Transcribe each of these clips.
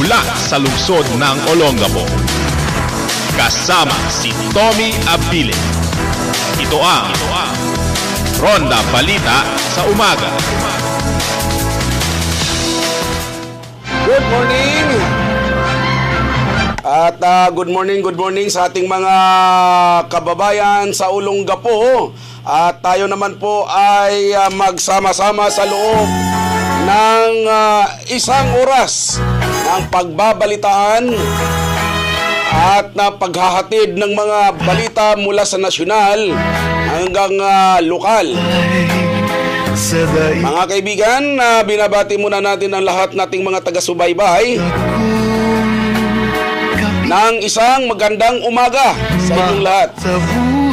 mula sa lungsod ng Olongapo. Kasama si Tommy Abilin. Ito ang Ronda Balita sa Umaga. Good morning! At good morning sa ating mga kababayan sa Olongapo. At tayo naman po ay magsama-sama sa loob ng isang oras ng pagbabalitaan at paghahatid ng mga balita mula sa nasyonal hanggang lokal. Mga kaibigan, binabati muna natin ang lahat nating mga taga-subaybay ng isang magandang umaga sa inyong lahat.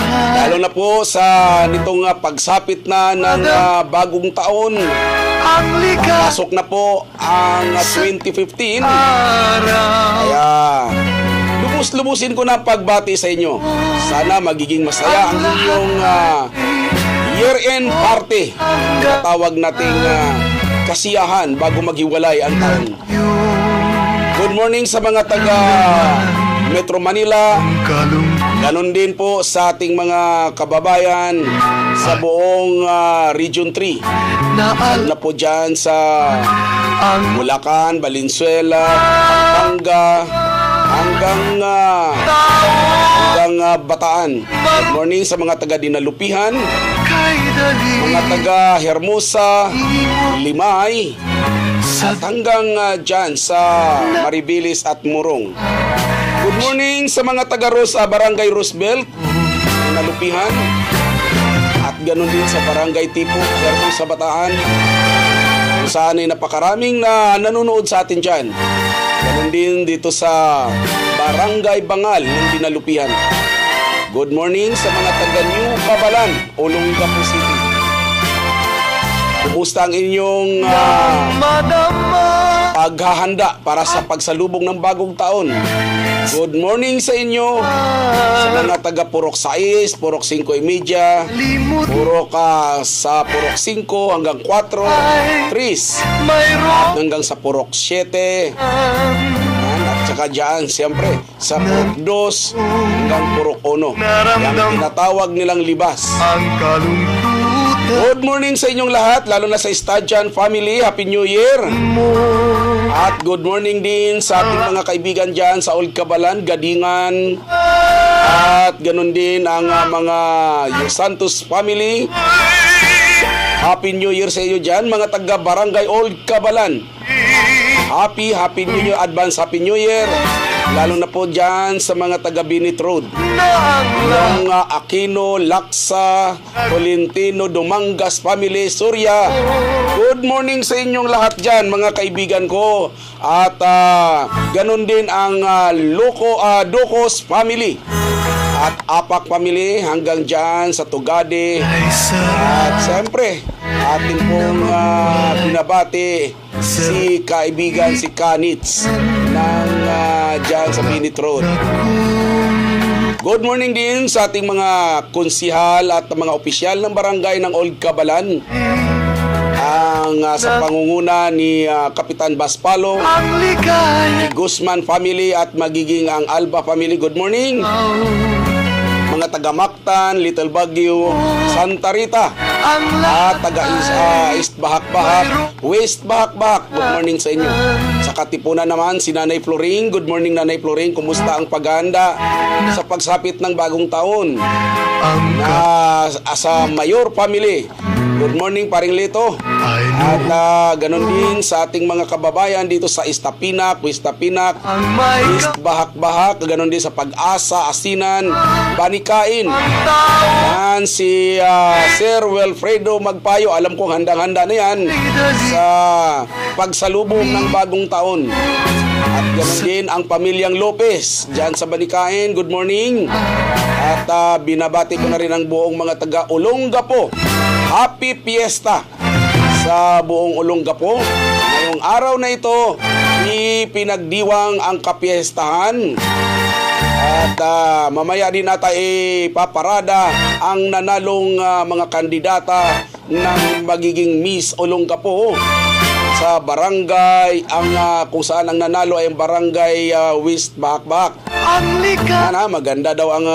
Lalo na po sa nitong pagsapit na ng bagong taon. Pasok na po ang 2015. Kaya lubus-lubusin ko na pagbati sa inyo. Sana magiging masaya ang inyong year-end party. Tawag nating kasiyahan bago maghiwalay ang taon. Good morning sa mga taga Metro Manila. Ganon din po sa ating mga kababayan sa buong Region 3. Na po dyan sa Bulacan, Valenzuela, Pampanga, hanggang Bataan. Good morning sa mga taga Dinalupihan, mga taga Hermosa, Limay, at hanggang dyan sa Maribilis at Morong. Good morning sa mga taga Barangay Roosevelt, Dinalupihan, at ganoon din sa Barangay Tipo, sa Bataan, kung saan ay napakaraming na nanonood sa atin dyan. Ganoon din dito sa Barangay Bangal ng Dinalupihan. Good morning sa mga taga New Babalan, Olongapo City. Kumusta ang inyong paghahanda para sa pagsalubong ng bagong taon? Good morning sa inyo sa mga taga Purok 6, Purok 5:30, Purok sa Purok 5 hanggang 4, 3, hanggang sa Purok 7. At saka dyan, siyempre, sa Purok 2 hanggang Purok 1. Yung tinatawag nilang libas. Good morning sa inyong lahat, lalo na sa Stadyan family. Happy New Year! At good morning din sa ating mga kaibigan dyan sa Old Cabalan, Gadingan. At ganun din ang mga Santos family. Happy New Year sa inyo dyan, mga taga Barangay Old Cabalan. Happy New Year, advance Happy New Year. Lalo na po dyan sa mga taga Binit Road, yung Aquino, Laksa, Tolentino, Dumangas family, Surya. Good morning sa inyong lahat dyan, mga kaibigan ko. At ganun din ang Docos family at Apak family hanggang dyan sa Tugade. At siyempre, atin pong binabati si kaibigan si Kanits ng dyan sa Binit Road. Good morning din sa ating mga konsihal at mga opisyal ng barangay ng Old Cabalan. Ang sa pangunguna ni Kapitan Baspalo, ni Guzman family at magiging ang Alba family. Good morning. Mga taga Mactan, Little Baguio, Santa Rita, at taga East Bahak-Bahak, West Bahak-Bahak. Good morning sa inyo. Sa Katipunan naman, si Nanay Floring. Good morning, Nanay Floring. Kumusta ang paghahanda sa pagsapit ng bagong taon? Sa Mayor family, good morning, Paring Lito. At ganun din sa ating mga kababayan dito sa Istapinak, West Bahak-Bahak, ganun din sa Pag-asa, Asinan, Banikain. Yan si Sir Wilfredo Magpayo. Alam kong handang-handa na yan sa pagsalubong ng bagong taon. At ganun din ang pamilyang Lopez dyan sa Banikain. Good morning. At binabati ko na rin ang buong mga taga Olongapo. Happy Fiesta sa buong Olongapo. Ngayong araw na ito, ipinagdiwang ang kapiestahan. At mamaya din natin ipaparada ang nanalong mga kandidata ng magiging Miss Olongapo sa barangay, kung saan ang nanalo ay ang barangay West Bahak-Bahak. Maganda daw ang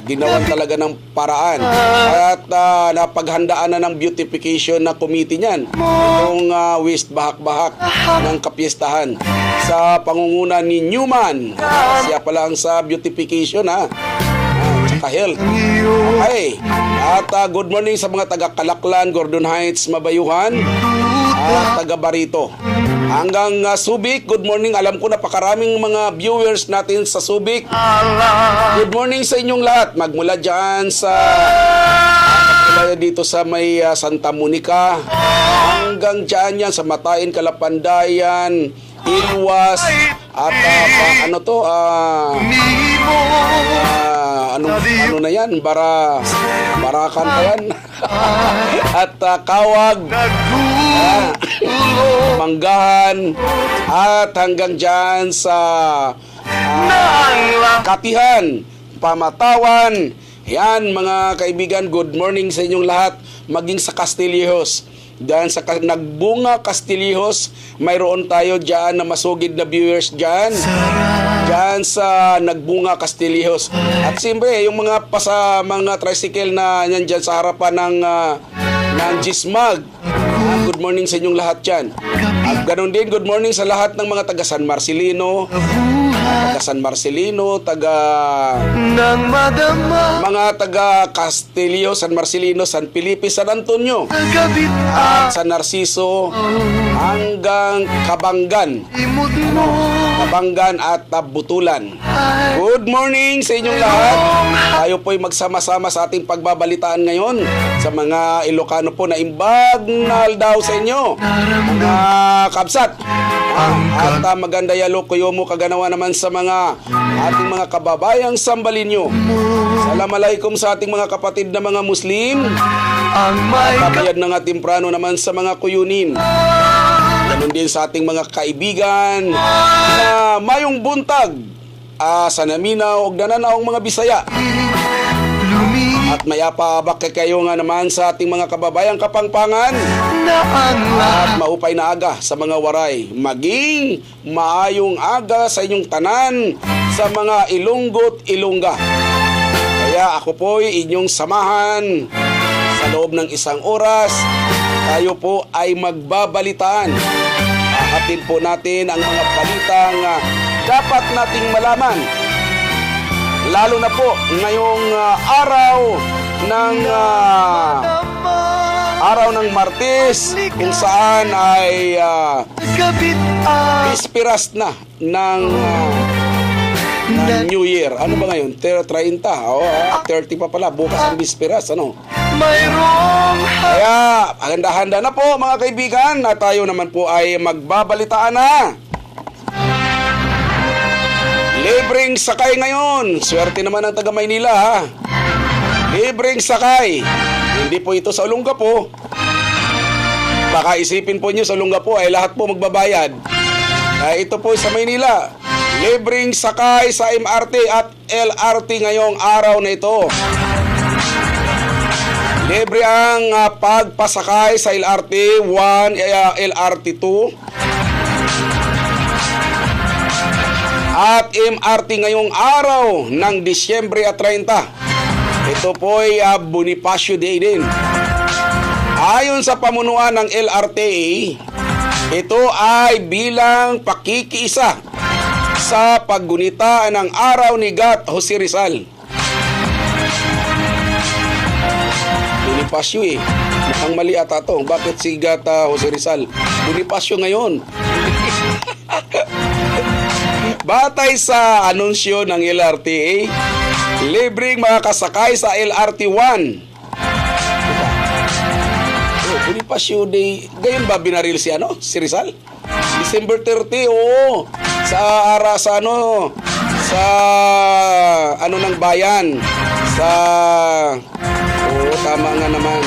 ginawan talaga ng paraan. At napaghandaan na ng beautification na committee niyan. Itong West Bahak-Bahak ng kapiestahan sa pangunguna ni Newman. Siya pala ang sa beautification tsaka health. Okay. At good morning sa mga taga-Kalaklan, Gordon Heights, Mabayuhan, at taga-Barito. Hanggang Subic, good morning. Alam ko napakaraming mga viewers natin sa Subic. Good morning sa inyong lahat. Magmula dyan dito sa may Santa Monica hanggang dyan yan sa Matayin, Kalapandayan, Ilwas, at ano na yan? Barakan pa yan. At Kawag, Manggahan, at hanggang dyan sa Katihan, Pamatawan. Yan mga kaibigan, good morning sa inyong lahat. Maging sa Castillejos. Dyan sa Nagbunga Castillejos, mayroon tayo dyan na masugid na viewers dyan. Dyan sa Nagbunga Castillejos. At siyempre, yung mga tricycle na yan dyan sa harapan ng Gismag. Good morning sa inyong lahat dyan. At ganun din, good morning sa lahat ng mga taga San Marcelino, mga taga Castillo, San Marcelino, San Felipe, San Antonio, at San Narciso, hanggang Kabanggan at Butulan. Good morning sa inyong lahat. Tayo po'y magsama-sama sa ating pagbabalitaan ngayon sa mga Ilocano po na imbagnal daw sa inyo, mga kabsat. At maganda yalo kuyo mo kaganawa naman sa mga ating mga kababayang Sambalinyo. Assalamualaikum sa ating mga kapatid na mga Muslim. Kabayad ng ating prano naman sa mga kuyunin. Ganun din sa ating mga kaibigan na mayong buntag sa naminaw o nananaong mga Bisaya. At mayapa kayo nga naman sa ating mga kababayang Kapangpangan at maupay na aga sa mga waray. Maging maayong aga sa inyong tanan sa mga Ilonggo't Ilongga. Kaya ako po'y inyong samahan sa loob ng 1 oras. Tayo po ay magbabalitaan. Hahatid po natin ang mga balitang dapat nating malaman. Lalo na po ngayong araw ng Martes, kung saan ay Bispiras na ng New Year. Ano ba ngayon? 30? 30 pa pala. Bukas ang Bispiras. Kaya handa-handa na po mga kaibigan, na tayo naman po ay magbabalitaan na. Libreng sakay ngayon. Swerte naman ang taga Maynila Libreng sakay. Hindi po ito sa Olongapo. Baka isipin po nyo sa Olongapo ay lahat po magbabayad. Ito po sa Maynila. Libreng sakay sa MRT at LRT ngayong araw na ito. Libre ang pagpasakay sa LRT 1, LRT 2 at MRT ngayong araw ng Disyembre 30. Ito po ay Bonifacio Day din. Ayon sa pamunuan ng LRTA, ito ay bilang pakikiisa sa paggunita ng araw ni Gat Jose Rizal. Bonifacio mukhang mali ata ito. Bakit si Gat Jose Rizal? Bonifacio ngayon. Batay sa anunsyo ng LRTA, libreng makakasakay sa LRT 1. Bonifacio Day. Gayon ba binaril si Rizal? December 30, sa ng bayan. Tama nga naman.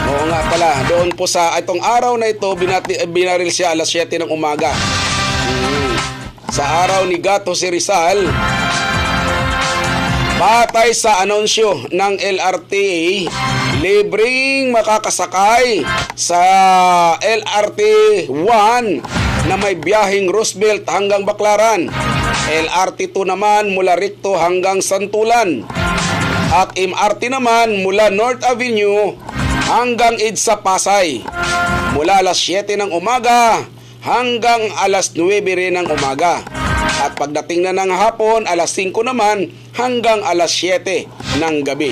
Oo nga pala, doon po sa itong araw na ito, binaril siya alas 7 ng umaga. Sa araw ni Gat Jose Rizal, batay sa anunsyo ng LRTA, libreng makakasakay sa LRT 1 na may biyaheng Roosevelt hanggang Baclaran. LRT 2 naman mula Ricto hanggang Santulan. At MRT naman mula North Avenue hanggang EDSA Pasay. Mula alas 7 ng umaga hanggang alas 9 rin ng umaga. At pagdating na ng hapon, alas 5 naman hanggang alas 7 ng gabi.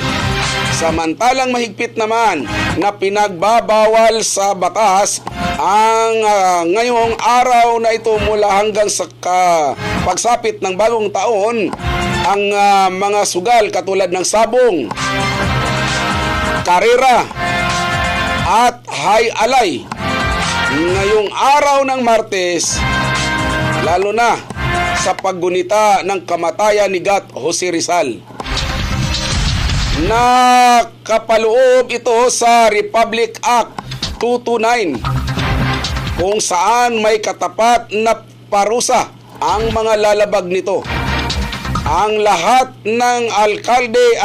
Samantalang mahigpit naman na pinagbabawal sa batas ang ngayong araw na ito mula hanggang sa pagsapit ng bagong taon ang mga sugal katulad ng sabong, karera at high alay. Ngayong araw ng Martes, lalo na sa paggunita ng kamatayan ni Gat Jose Rizal. Nakapaloob ito sa Republic Act 229 kung saan may katapat na parusa ang mga lalabag nito. Ang lahat ng alkalde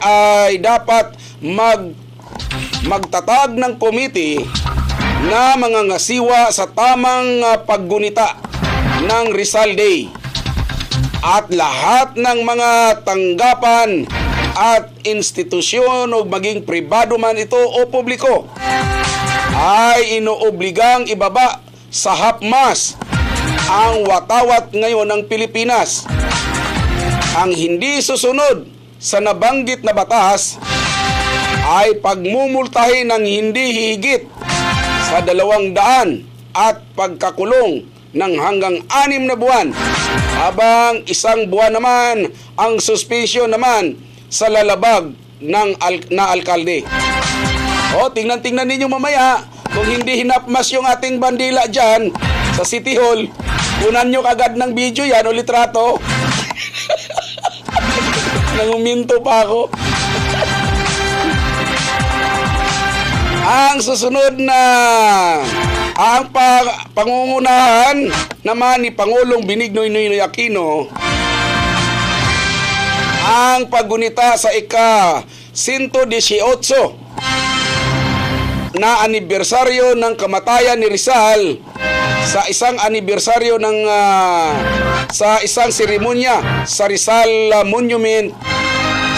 ay dapat magtatag ng komite na mga ngasiwa sa tamang paggunita ng Rizal Day. At lahat ng mga tanggapan at institusyon o maging pribado man ito o publiko ay inuobligang ibaba sa hapmas ang watawat ngayon ng Pilipinas. Ang hindi susunod sa nabanggit na batas ay pagmumultahin ng hindi higit sa 200 at pagkakulong ng hanggang 6 na buwan, habang 1 buwan naman ang suspension naman sa lalabag ng na alkalde. O, tingnan ninyo mamaya kung hindi hinapmas yung ating bandila dyan sa City Hall. Kunan nyo kagad ng video yan o litrato. Nanguminto pa ako. Ang susunod na ang pangungunahan naman ni Pangulong Benigno Noynoy Aquino ang paggunita sa ika-118 na anibersaryo ng kamatayan ni Rizal sa isang anibersaryo ng sa isang seremonya sa Rizal Monument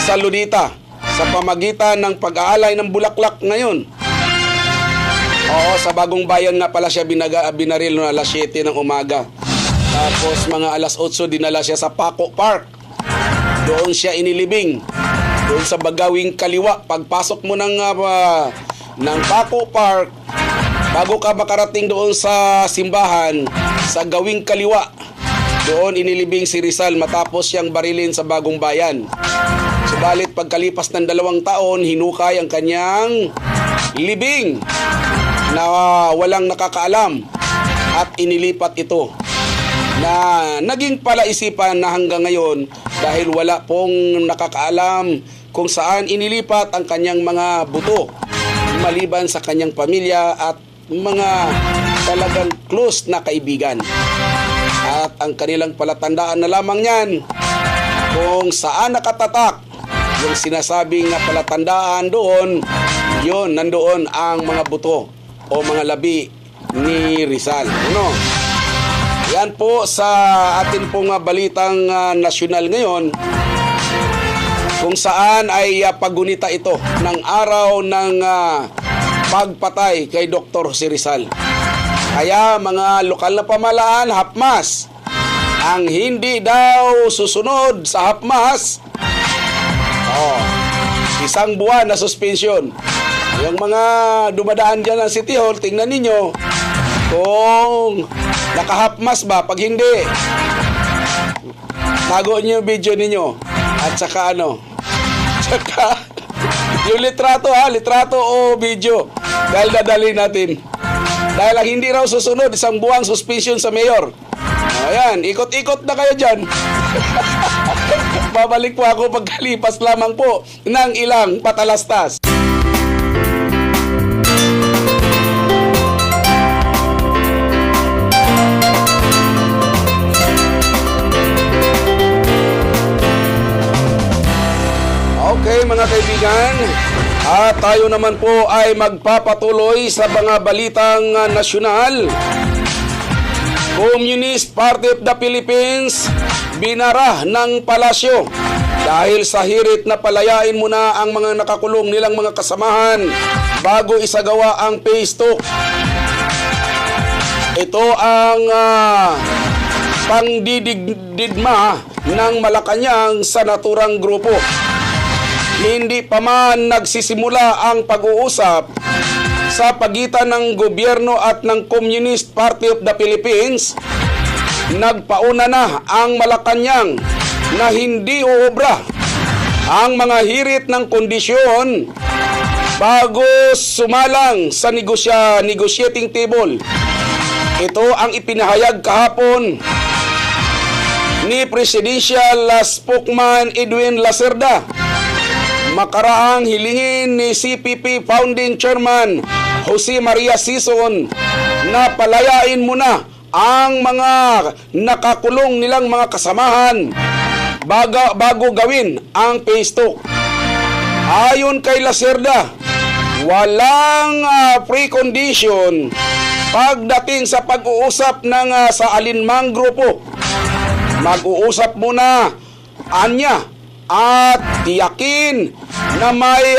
sa Lunita sa pamagitan ng pag-aalay ng bulaklak ngayon. Oo, sa Bagong Bayan nga pala siya binaril noong alas 7 ng umaga. Tapos mga alas 8 dinala siya sa Paco Park. Doon siya inilibing. Doon sa Bagawing Kaliwa. Pagpasok mo ng Paco Park, bago ka makarating doon sa simbahan, sa Gawing Kaliwa, doon inilibing si Rizal matapos siyang barilin sa Bagong Bayan. Subalit pagkalipas ng 2 taon, hinukay ang kanyang libing na walang nakakaalam at inilipat ito na naging palaisipan na hanggang ngayon dahil wala pong nakakaalam kung saan inilipat ang kanyang mga buto maliban sa kanyang pamilya at mga talagang close na kaibigan. At ang kanilang palatandaan na lamang yan kung saan nakatatak yung sinasabing na palatandaan doon, yun, nandoon ang mga buto o mga labi ni Rizal. Ano? Yan po sa atin pong balitang nasyonal ngayon, kung saan ay paggunita ito ng araw ng pagpatay kay Dr. Jose Rizal. Kaya mga lokal na pamahalaan, hapmas. Ang hindi daw susunod sa hapmas, 1 buwan na suspension. Yung mga dumadaan dyan ng City Hall, tingnan ninyo kung nakahapmas ba. Pag hindi, tago nyo yung video ninyo. At saka saka yung litrato o video. Dahil dadali natin. Dahil ang hindi raw susunod, 1 buwang suspension sa mayor. Ayan, ikot-ikot na kayo dyan. Babalik po ako pagkalipas lamang po ng ilang patalastas. Okay mga kaibigan, At tayo naman po ay magpapatuloy sa mga balitang nasyonal. Communist Party of the Philippines binara ng palasyo dahil sa hirit na palayain muna ang mga nakakulong nilang mga kasamahan bago isagawa ang phase 2. Ito ang pangdidigma ng Malacanang sa naturang grupo. Hindi pa man nagsisimula ang pag-uusap sa pagitan ng gobyerno at ng Communist Party of the Philippines, nagpauna na ang Malacanang na hindi uobra ang mga hirit ng kondisyon bago sumalang sa negotiating table. Ito ang ipinahayag kahapon ni Presidential Spokesman Edwin Lacerda. Makaraang hilingin ni CPP Founding Chairman Jose Maria Sison na palayain muna ang mga nakakulong nilang mga kasamahan bago gawin ang phase 2. Ayon kay Lacerda, walang precondition pagdating sa pag-uusap ng sa alinmang grupo. Mag-uusap muna anya at tiyakin na may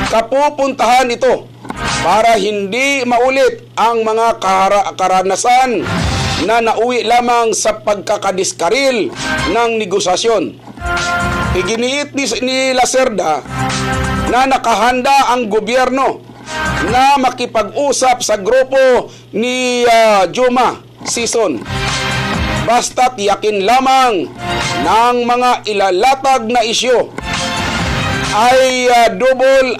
kapupuntahan ito para hindi maulit ang mga karanasan na nauwi lamang sa pagkakadiskaril ng negosasyon. Iginiit ni Lacerda na nakahanda ang gobyerno na makipag-usap sa grupo ni Juma Sison. Basta tiyakin lamang ng mga ilalatag na isyu ay doable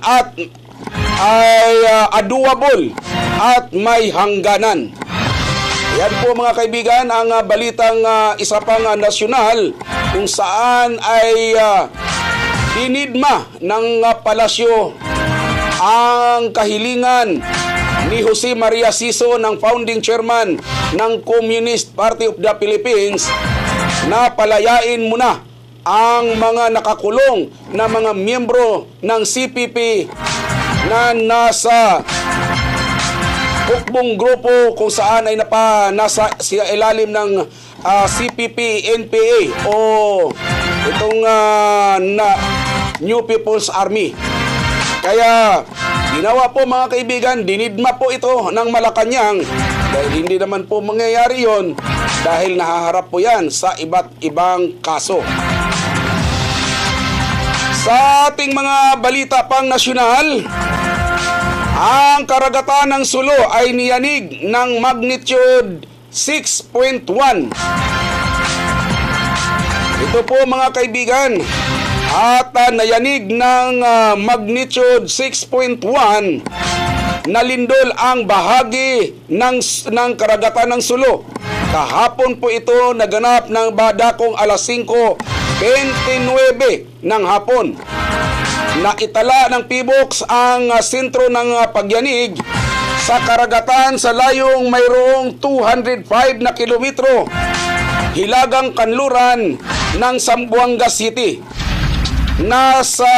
at may hangganan. Yan po mga kaibigan ang balitang isa pang nasyonal kung saan ay dinidma ng palasyo ang kahilingan ni Jose Maria Sison, ng founding chairman ng Communist Party of the Philippines, na palayain muna ang mga nakakulong na mga miyembro ng CPP na nasa hukbong grupo kung saan ay nasa ilalim ng CPP NPA o itong New People's Army. Kaya ginawa po mga kaibigan, dinidma po ito ng Malacanang dahil hindi naman po mangyayari yon dahil nahaharap po yan sa iba't ibang kaso. Sa ating mga balita pang nasyonal, ang karagatan ng Sulu ay niyanig ng magnitude 6.1. Ito po mga kaibigan, at nayanig ng magnitude 6.1 na lindol ang bahagi ng karagatan ng Sulu. Kahapon po ito naganap ng badakong alas 5:29 ng hapon. Naitala ng PBOX ang sentro ng pagyanig sa karagatan sa layong mayroong 205 na kilometro hilagang kanluran ng Zamboanga City. Nasa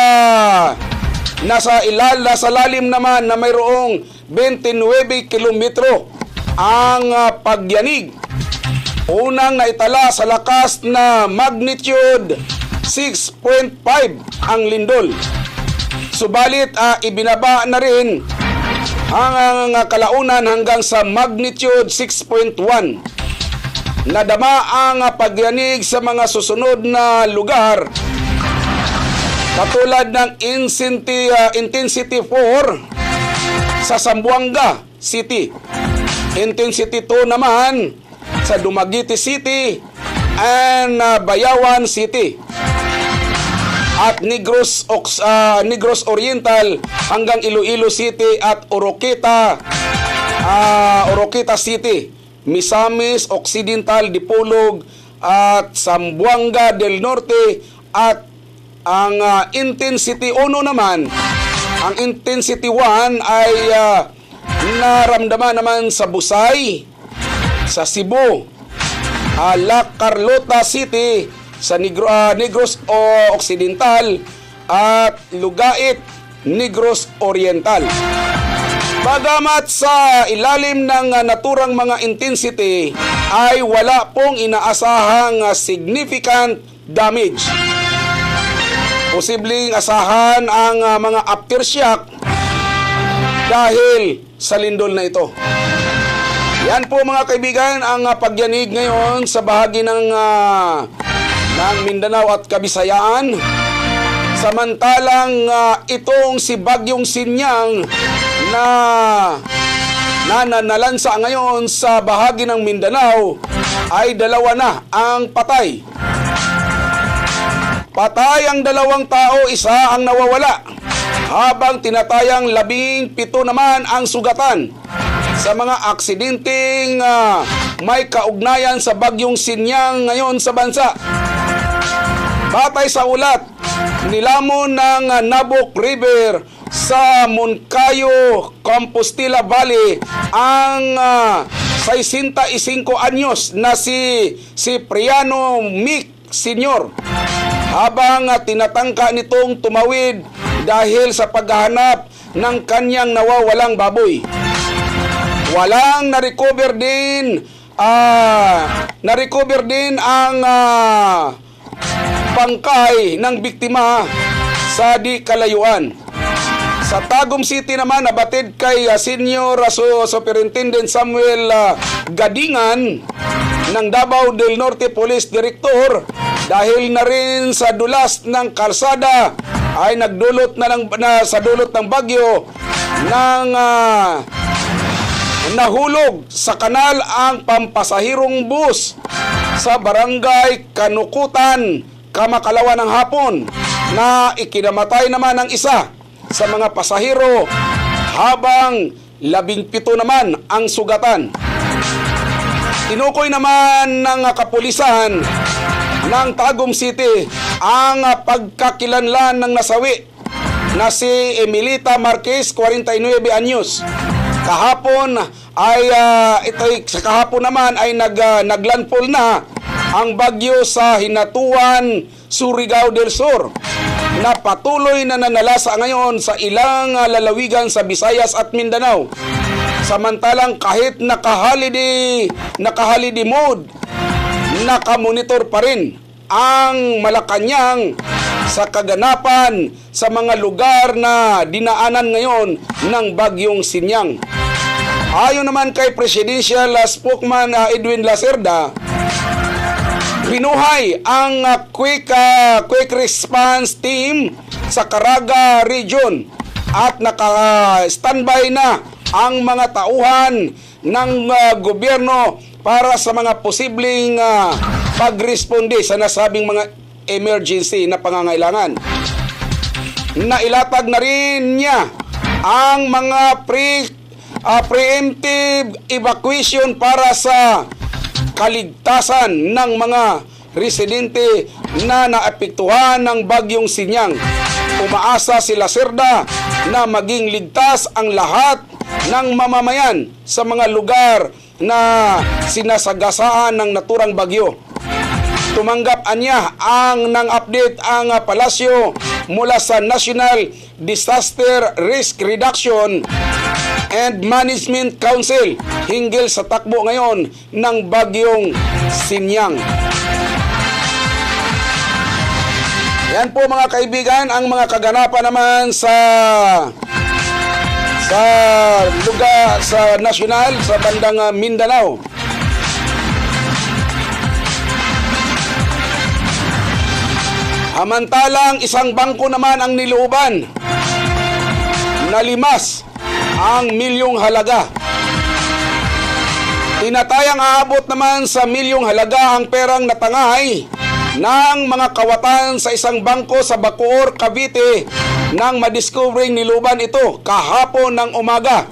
lalim naman na mayroong 29 kilometro ang pagyanig. Unang naitala sa lakas na magnitude 6.5 ang lindol. Subalit ibinaba na rin ang kalaunan hanggang sa magnitude 6.1. Nadama ang pagyanig sa mga susunod na lugar katulad ng Intensity 4 sa Zamboanga City, Intensity 2 naman sa Dumaguete City and Bayawan City, at Negros Oriental hanggang Iloilo City at Oroqueta City, Misamis Occidental, Dipolog at Zamboanga del Norte. At ang Intensity 1 naman, ang Intensity 1 ay naramdaman naman sa Busay, sa Cebu, La Carlota City, sa Negros Occidental at Lugait Negros Oriental. Bagamat sa ilalim ng naturang mga intensity ay wala pong inaasahang significant damage. Posibleng asahan ang mga aftershock dahil sa lindol na ito. Yan po mga kaibigan ang pagyanig ngayon sa bahagi ng Mindanao at Kabisayaan. Samantalang itong si Bagyong Sinyang na nananalansa ngayon sa bahagi ng Mindanao ay 2 na ang patay. Patay ang 2 tao, 1 ang nawawala, habang tinatayang 17 naman ang sugatan sa mga aksidenteng may kaugnayan sa Bagyong Sinyang ngayon sa bansa. Batay sa ulat, nilamon ng Nabok River sa Moncayo, Compostela Valley ang 65 anyos na si Cipriano Mick Sr. habang tinatangka nitong tumawid dahil sa paghahanap ng kanyang nawawalang baboy. Walang na-recover din ang bangkay ng biktima sa di kalayuan. Sa Tagum City naman, nabatid kay Senior Superintendent Samuel Gadingan ng Davao del Norte Police Director dahil na rin sa dulas ng kalsada ay nagdulot sa dulot ng bagyo ng nahulog sa kanal ang pampasahirong bus sa barangay Kanukutan, Kamakalawa ng hapon, na ikinamatay naman ang isa sa mga pasahero habang 17 naman ang sugatan. Tinukoy naman ng kapulisan ng Tagum City ang pagkakilanlan ng nasawi na si Emilita Marquez, 49 anyos. Kahapon naman ay naglandfall na ang bagyo sa Hinatuan, Surigao del Sur, na patuloy na nanalasa ngayon sa ilang lalawigan sa Visayas at Mindanao. Samantalang kahit naka-holiday mode, nakamonitor pa rin ang Malacanang sa kaganapan sa mga lugar na dinaanan ngayon ng Bagyong Sinyang. Ayon naman kay Presidential Spokesman Edwin Lacerda, binuhay ang quick response team sa Caraga Region at naka-standby na ang mga tauhan ng gobyerno para sa mga posibleng pagresponde sa nasabing mga emergency na pangangailangan. Nailatag na rin niya ang mga preemptive evacuation para sa kaligtasan ng mga residente na naapektuhan ng Bagyong Sinyang. Umaasa si Lacerda na maging ligtas ang lahat ng mamamayan sa mga lugar na sinasagasaan ng naturang bagyo. Tumanggap niya ng update ang palasyo mula sa National Disaster Risk Reduction and Management Council hinggil sa takbo ngayon ng Bagyong Sinyang. Yan po mga kaibigan ang mga kaganapan naman sa lugar sa nasyonal sa bandang Mindanao. Samantalang isang bangko naman ang nilooban. Nalimas ang milyong halaga. Tinatayang aabot naman sa milyong halaga ang perang natangay ng mga kawatan sa isang bangko sa Bacoor, Cavite nang madiscovering niluban ito kahapon ng umaga.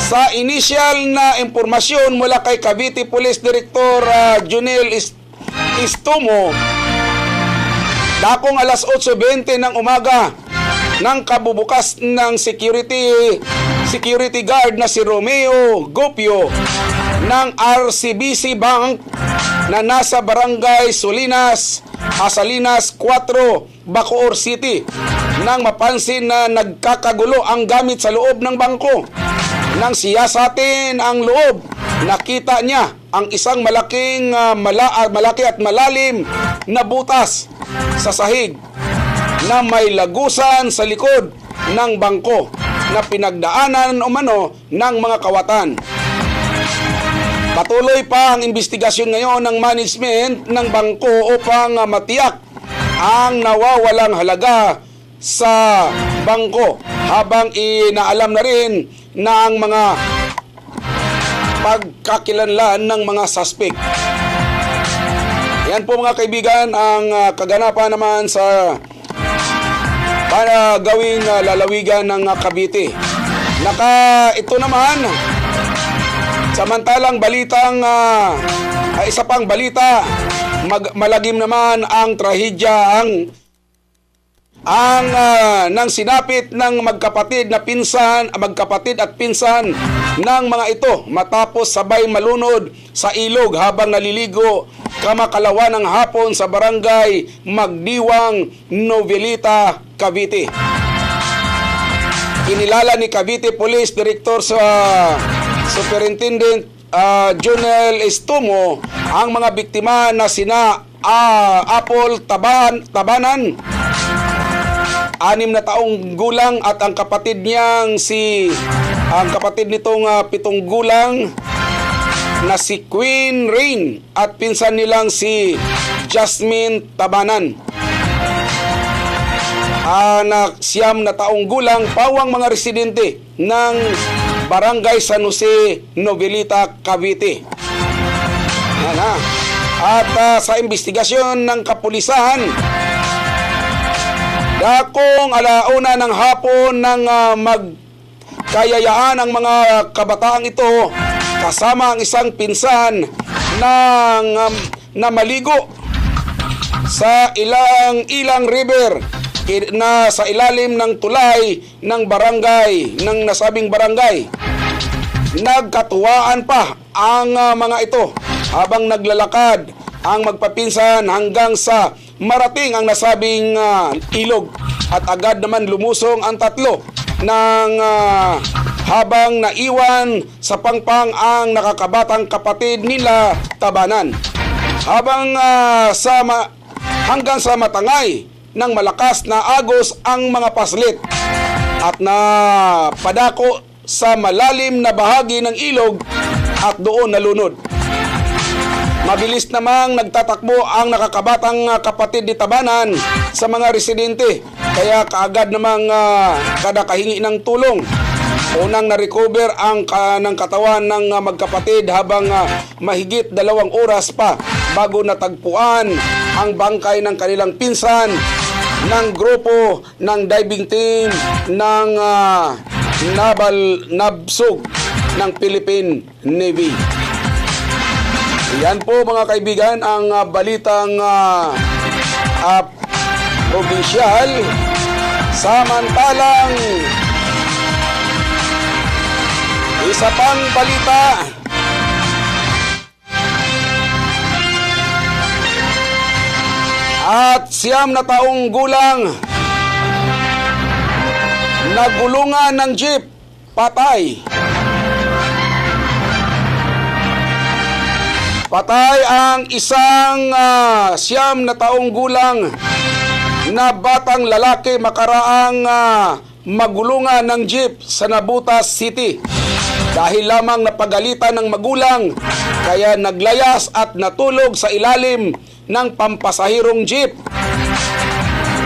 Sa initial na impormasyon mula kay Cavite Police Director Junel Istomo, dakong alas 8:20 ng umaga nang kabubukas ng security guard na si Romeo Gopio ng RCBC Bank na nasa barangay Solinas, Asalinas 4, Bacoor City nang mapansin na nagkakagulo ang gamit sa loob ng bangko. Nang siyasatin ang loob, nakita niya ang isang malaki at malalim na butas sa sahig na may lagusan sa likod ng bangko na pinagdaanan umano ng mga kawatan. Patuloy pa ang investigasyon ngayon ng management ng bangko upang matiyak ang nawawalang halaga sa bangko, habang inaalam na rin na ang mga pagkakilanlan ng mga suspect. Yan po mga kaibigan ang kaganapan naman sa para gawing lalawigan ng Cavite. Ito naman, samantalang balitang isa pang balita, malagim naman ang trahedya nang sinapit ng magkapatid at pinsan ng mga ito matapos sabay malunod sa ilog habang naliligo kamakalawa ng hapon sa barangay Magdiwang, Novelita, Cavite. Kinilala ni Cavite Police Director sa Superintendent Jonel Estumo ang mga biktima na sina Apple Tabanan, 6 na taong gulang, at ang kapatid nitong 7 gulang na si Queen Rain at pinsan nilang si Jasmine Tabanan. Anak 9 na taong gulang, pawang mga residente ng Barangay San Jose, Novelita, Cavite. At sa investigasyon ng kapulisan, dakong 1:00 ng hapon nang magkayayaan ang mga kabataang ito kasama ang isang pinsan na maligo sa Ilang River na sa ilalim ng tulay ng nasabing barangay. Nagkatuwaan pa ang mga ito habang naglalakad ang magpapinsan hanggang sa marating ang nasabing ilog, at agad naman lumusong ang tatlo habang naiwan sa pangpang ang nakakabatang kapatid nila Tabanan. Hanggang sa matangay ng malakas na agos ang mga paslit at napadako sa malalim na bahagi ng ilog at doon nalunod. Mabilis namang nagtatakbo ang nakakabatang kapatid ni Tabanan sa mga residente, kaya kaagad namang kada kahingi ng tulong. Unang na-recover ng katawan ng magkapatid habang mahigit 2 oras pa bago natagpuan ang bangkay ng kanilang pinsan ng grupo ng diving team ng Naval Nabsug ng Philippine Navy. Yan po mga kaibigan ang balitang provinsyal. Samantalang isa pang balita, at 9 na taong gulang nagulungan ng jeep, patay. Patay ang isang 9 na taong gulang na batang lalaki makaraang magulungan ng jeep sa Nabutas City. Dahil lamang napagalitan ng magulang, kaya naglayas at natulog sa ilalim ng pampasahirong jeep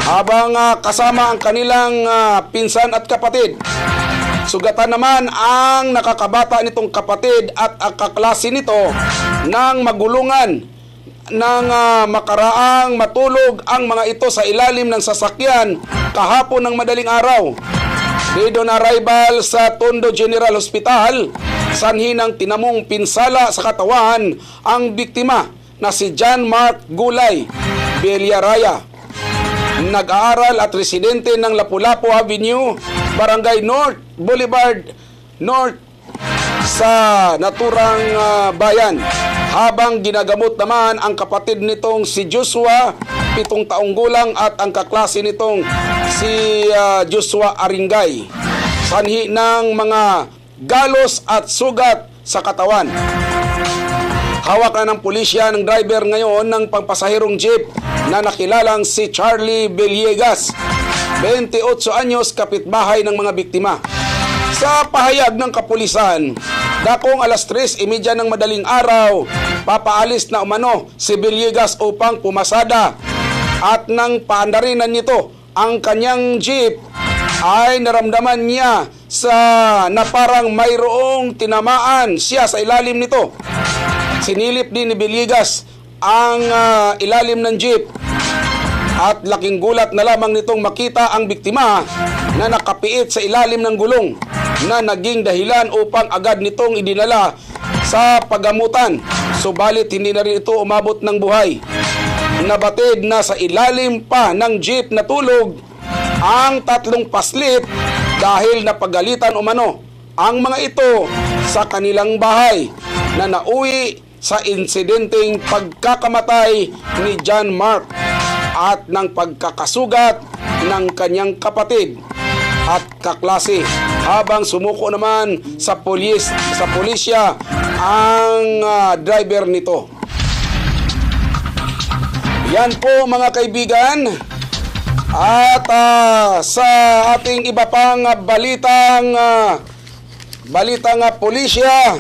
habang kasama ang kanilang pinsan at kapatid. Sugatan naman ang nakakabata nitong kapatid at ang kaklase nito nang magulungan nang makaraang matulog ang mga ito sa ilalim ng sasakyan kahapon ng madaling araw. Dead on arrival sa Tondo General Hospital, sanhi ng tinamong pinsala sa katawan ang biktima na si John Mark Gulay Villaraya. Nag-aaral at residente ng Lapu-Lapu Avenue, Barangay North Boulevard North sa naturang bayan. Habang ginagamot naman ang kapatid nitong si Joshua 7 taong gulang at ang kaklase nitong si Joshua Aringay. Sanhi ng mga galos at sugat sa katawan. Hawak na ng pulisya ng driver ngayon ng pangpasahirong jeep na nakilalang si Charlie Villegas, 28 anyos, kapitbahay ng mga biktima. Sa pahayag ng kapulisan, dakong alas 3:30 ng madaling araw, papaalis na umano si Villegas upang pumasada at nang paandarinan nito ang kanyang jeep ay naramdaman niya na parang mayroong tinamaan siya sa ilalim nito. Sinilip din ni Villegas ang ilalim ng jeep at laking gulat na lamang nitong makita ang biktima na nakapiit sa ilalim ng gulong na naging dahilan upang agad nitong idinala sa paggamutan. Subalit hindi na rin ito umabot ng buhay. Nabatid na sa ilalim pa ng jeep na tulog ang 3 paslit dahil napagalitan umano ang mga ito sa kanilang bahay na nauwi sa insidenteng pagkakamatay ni John Mark at ng pagkakasugat ng kanyang kapatid at kaklase, habang sumuko naman sa pulisya ang driver nito. Yan po mga kaibigan. At sa ating iba pang balitang pulisya,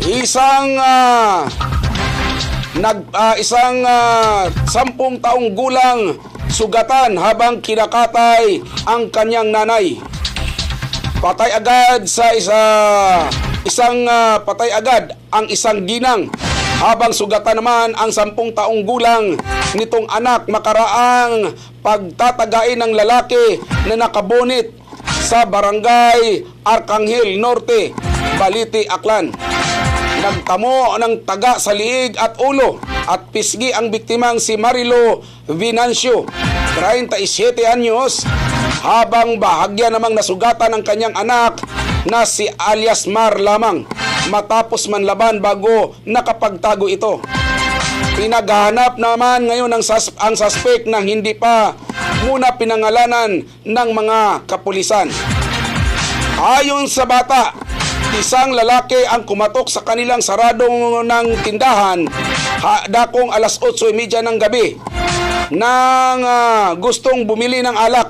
isang 10 taong gulang sugatan habang kinakatay ang kanyang nanay. Patay agad ang isang ginang, habang sugatan naman ang 10 taong gulang nitong anak makaraang pagtatagain ng lalaki na nakabunit sa barangay Arcangel Norte, Balite, Aklan. Nagtamo ng taga sa liig at ulo at pisgi ang biktimang si Marilo Vinancio, 37 anyos, habang bahagya namang nasugatan ang kanyang anak na si alias Mar lamang matapos manlaban bago nakapagtago ito. Pinaghahanap naman ngayon ang suspect na hindi pa muna pinangalanan ng mga kapulisan. Ayon sa bata, isang lalaki ang kumatok sa kanilang saradong ng tindahan dakong alas 8:30 ng gabi nang gustong bumili ng alak.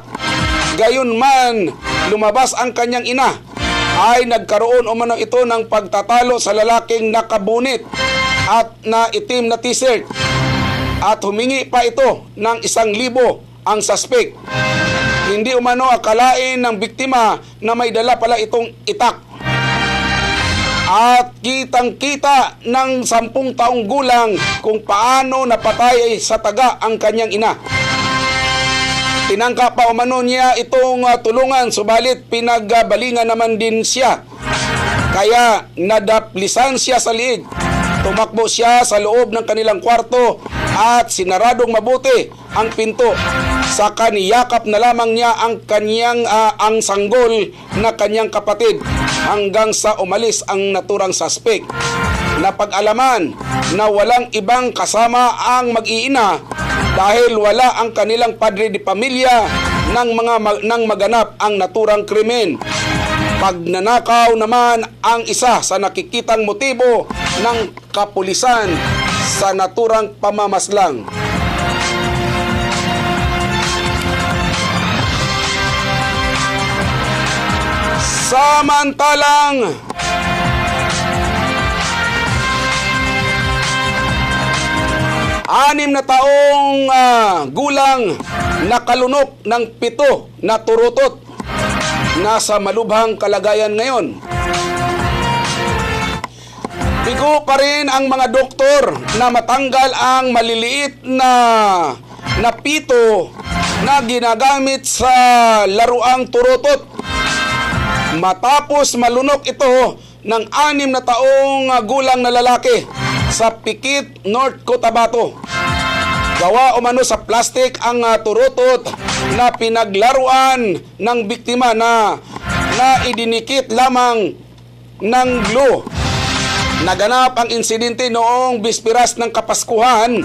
Gayunman, lumabas ang kanyang ina, ay nagkaroon umano ito ng pagtatalo sa lalaking nakabunit at na itim na t-shirt at humingi pa ito ng 1,000 ang suspect. Hindi umano akalain ng biktima na may dala pala itong itak. At kitang-kita ng 10 taong gulang kung paano napatay sa taga ang kanyang ina. Tinangka pa umano niya itong tulungan, subalit pinagbalingan naman din siya. Kaya nadaplisan siya sa liig. Tumakbo siya sa loob ng kanilang kwarto at sinaradong mabuti ang pinto. Saka niyakap na lamang niya ang ang sanggol na kanyang kapatid hanggang sa umalis ang naturang suspect. Napag-alaman na walang ibang kasama ang mag-iina dahil wala ang kanilang padre de pamilya nang maganap ang naturang krimen. Pagnanakaw naman ang isa sa nakikitang motibo ng kapulisan sa naturang pamamaslang. Samantalang, anim na taong gulang nakalunok ng 7 na turutot, nasa malubhang kalagayan ngayon. Bigo pa rin ang mga doktor na matanggal ang maliliit na pito na ginagamit sa laruang turutot. Matapos malunok ito ng 6 na taong gulang na lalaki sa Pikit, North Cotabato. Gawa umano sa plastic ang turutot na pinaglaruan ng biktima na idinikit lamang ng glue. Naganap ang insidente noong bispiras ng Kapaskuhan,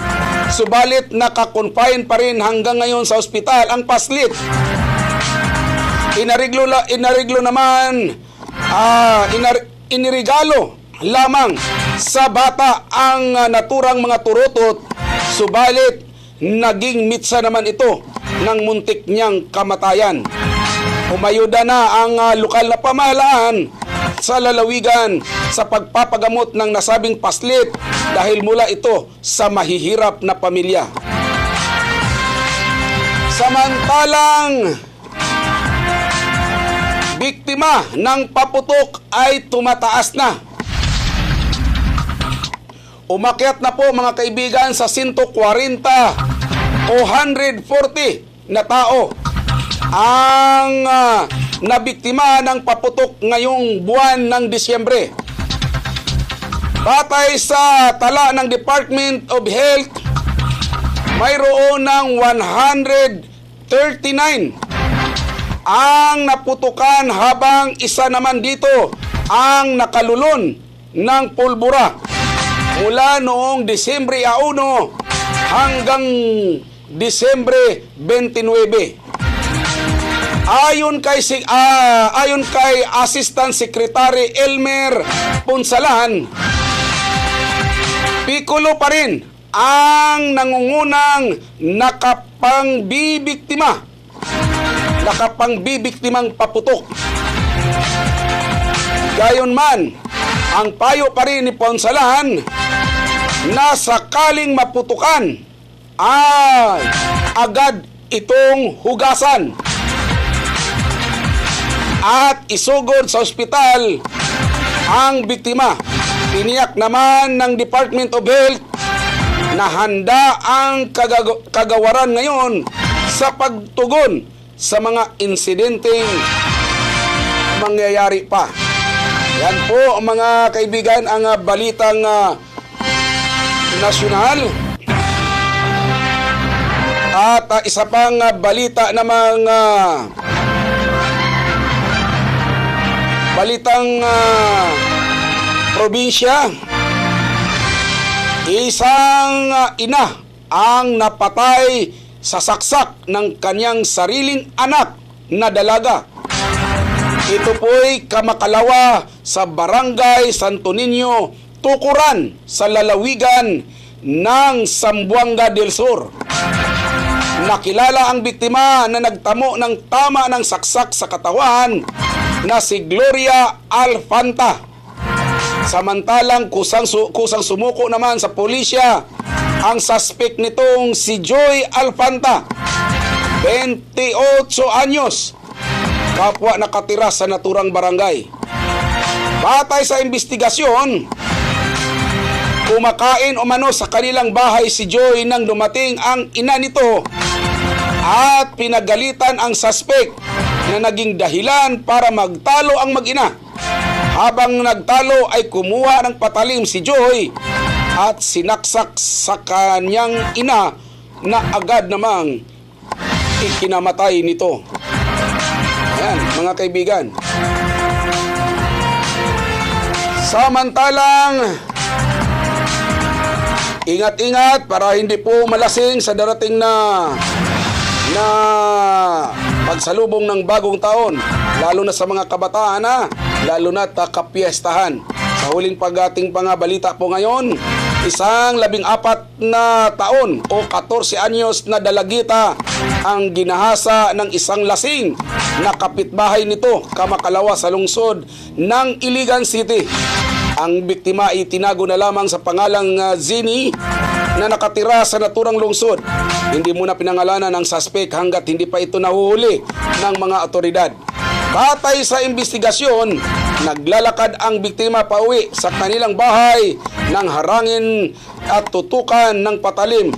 subalit nakakonfine pa rin hanggang ngayon sa ospital ang paslit. Inirigalo lamang sa bata ang naturang mga turutot, subalit naging mitsa naman ito ng muntik niyang kamatayan. Umayuda na ang lokal na pamahalaan sa lalawigan sa pagpapagamot ng nasabing paslit dahil mula ito sa mahihirap na pamilya. Samantalang biktima ng paputok ay tumataas na. Umakyat na po mga kaibigan sa 140 o 140 na tao ang nabiktima ng paputok ngayong buwan ng Disyembre. Batay sa tala ng Department of Health, mayroon ng 139 ang naputukan habang isa naman dito ang nakalulon ng pulbura mula noong Disyembre 1 hanggang Disyembre 29. Ayon kay Assistant Secretary Elmer Punsalan, pikulo pa rin ang nangungunang nakapangbibiktimang paputok. Gayon man, ang payo pa rin ni Punsalan na sakaling maputukan ay agad itong hugasan at isugod sa ospital ang biktima. Tiniyak naman ng Department of Health na handa ang kagawaran ngayon sa pagtugon sa mga insidenteng mangyayari pa. Yan po mga kaibigan ang balitang nasyonal. At isa pang balita namang balitang probinsya. Isang ina ang napatay sa saksak ng kanyang sariling anak na dalaga. Ito po'y Kamakalawa sa Barangay Santo Niño, Tukuran sa lalawigan ng Zamboanga del Sur. Nakilala ang biktima na nagtamo ng tama ng saksak sa katawan na si Gloria Alfanta. Samantalang kusang sumuko naman sa pulisya ang suspect nitong si Joy Alfanta, 28 anyos, kapwa nakatira sa naturang barangay. Batay sa investigasyon, kumakain umano sa kanilang bahay si Joy nang dumating ang ina nito at pinagalitan ang suspect na naging dahilan para magtalo ang mag-ina. Habang nagtalo ay kumuha ng patalim si Joy at sinaksak sa kanyang ina na agad namang ikinamatay nito. Ayan, mga kaibigan. Samantalang, ingat-ingat para hindi po malasing sa darating na pagsalubong ng bagong taon, lalo na sa mga kabataan lalo na kapiestahan. Sa huling pag-ating balita po ngayon, isang 14 na taon o 14 anyos na dalagita ang ginahasa ng isang lasing na kapitbahay nito, Kamakalawa sa lungsod ng Iligan City. Ang biktima ay tinago na lamang sa pangalang Zini na nakatira sa naturang lungsod. Hindi muna pinangalanan ng suspect hanggat hindi pa ito nahuhuli ng mga otoridad. Batay sa investigasyon, naglalakad ang biktima pauwi sa kanilang bahay nang harangin at tutukan ng patalim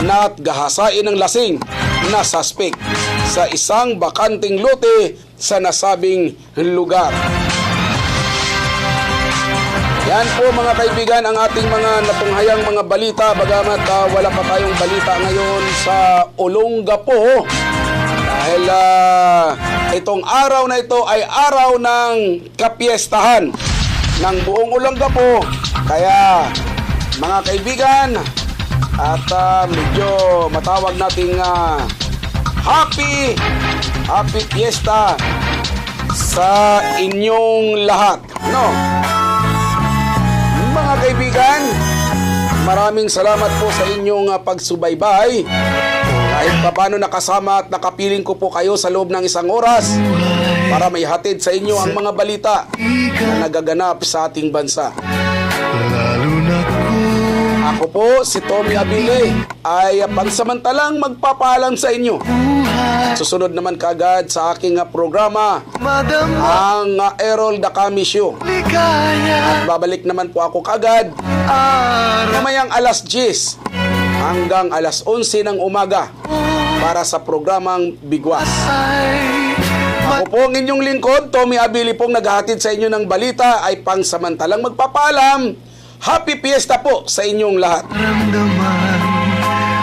na at gahasain ng lasing na suspect sa isang bakanting lote sa nasabing lugar. Yan po mga kaibigan ang ating mga natunghayang mga balita, bagamat wala pa tayong balita ngayon sa Olongapo dahil itong araw na ito ay araw ng kapiestahan ng buong Olongapo. Kaya mga kaibigan, at medyo matawag nating happy fiesta sa inyong lahat. No? Mga kaibigan, maraming salamat po sa inyong pagsubaybay. Kahit paano nakasama at nakapiling ko po kayo sa loob ng isang oras para may hatid sa inyo ang mga balita na nagaganap sa ating bansa. Ako po, si Tommy Abile, ay pansamantalang magpapaalam sa inyo. Susunod naman kagad sa aking programa, ang Errol Dakami Show. At babalik naman po ako kagad mamayang alas 10 hanggang alas 11 ng umaga para sa programang Bigwas. Ako po ang inyong lingkod, Tommy Abili pong naghahatid sa inyo ng balita ay pangsamantalang magpapaalam. Happy Fiesta po sa inyong lahat.